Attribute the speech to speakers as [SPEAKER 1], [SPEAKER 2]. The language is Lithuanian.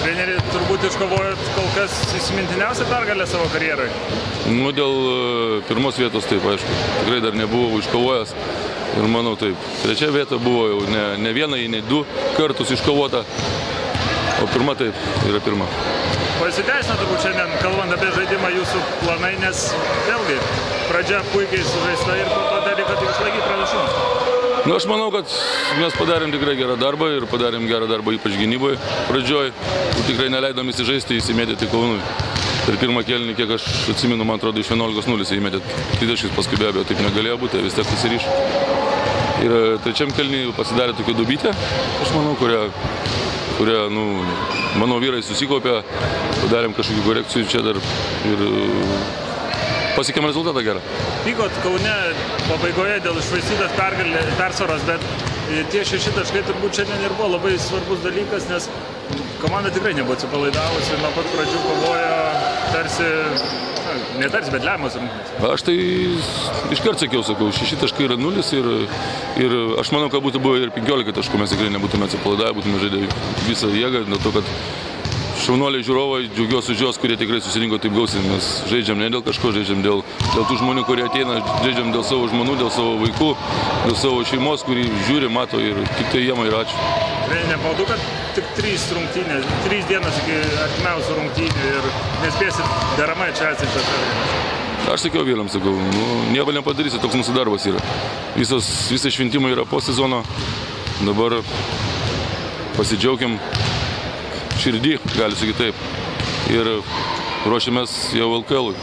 [SPEAKER 1] Treneri, turbūt iškovojot kol kas įsimintiniausią pergalę savo karjerai?
[SPEAKER 2] Nu, dėl pirmos vietos taip, aišku. Tikrai dar nebuvau iškovojęs. Ir manau taip. Trečia vieta buvo jau ne vieną, ne du kartus iškovota. O pirma taip, yra pirma.
[SPEAKER 1] Pasiteisino turbūt šiandien, kalbant apie žaidimą, jūsų planai, nes vėlgi pradžia puikiai sužaista ir po to dar reikia tik išlaikyti pranašumą.
[SPEAKER 2] Nu, aš manau, kad mes padarėm tikrai gerą darbą ir padarėm gerą darbą ypač gynyboje pradžioj. Tikrai neleidom įsižaisti, įsimėtėti Kaunui. Per pirmą kėlinį, kiek aš atsimenu, man atrodo, iš 11-0 įmetėt. Tritaškis paskui be abejo taip negalėjo būti, vis tiek pasiryš. Ir trečiam kėlinį pasidarė tokią dubytę, aš manau, kurią, nu, mano vyrai susikaupė, padarėm kažkokių korekcijų čia dar ir pasiekėm rezultatą gerą.
[SPEAKER 1] Pykot Kaune pabaigoje dėl iššvaistytos persvaros, bet tie 6 taškai turbūt šiandien ir buvo labai svarbus dalykas, nes komanda tikrai nebuvo atsipalaidavusi, nuo pat pradžių kovojo tarsi, ne tarsi, bet lemiamos rungtynės.
[SPEAKER 2] Aš tai iškart sakiau, 6 taškai yra 0 ir aš manau, kad būtų buvo ir 15 taškų, mes tikrai nebūtume atsipalaidavę, būtume žaidę visą jėgą, dėl to, kad šaunuoliai žiūrovai, džiaugiuosi už juos, kurie tikrai susirinko taip gausiai, mes žaidžiam ne dėl kažko, žaidžiam dėl tų žmonių, kurie ateina, žaidžiam dėl savo žmonų, dėl savo vaikų, dėl savo šeimos, kurį žiūri, mato ir tik tai jiem ir ačiū.
[SPEAKER 1] Nepaudu, kad tik 3 dienos iki artimiausių rungtynių ir nespėsit deramai čia atsižvelgti.
[SPEAKER 2] Aš sakiau vėliam, nieko nepadarysi, toks mūsų darbas yra. Visi šventimai yra po sezono, dabar pasidžiaugiam širdį, gali sakyti taip, ir ruošiamės jau LKL-ui.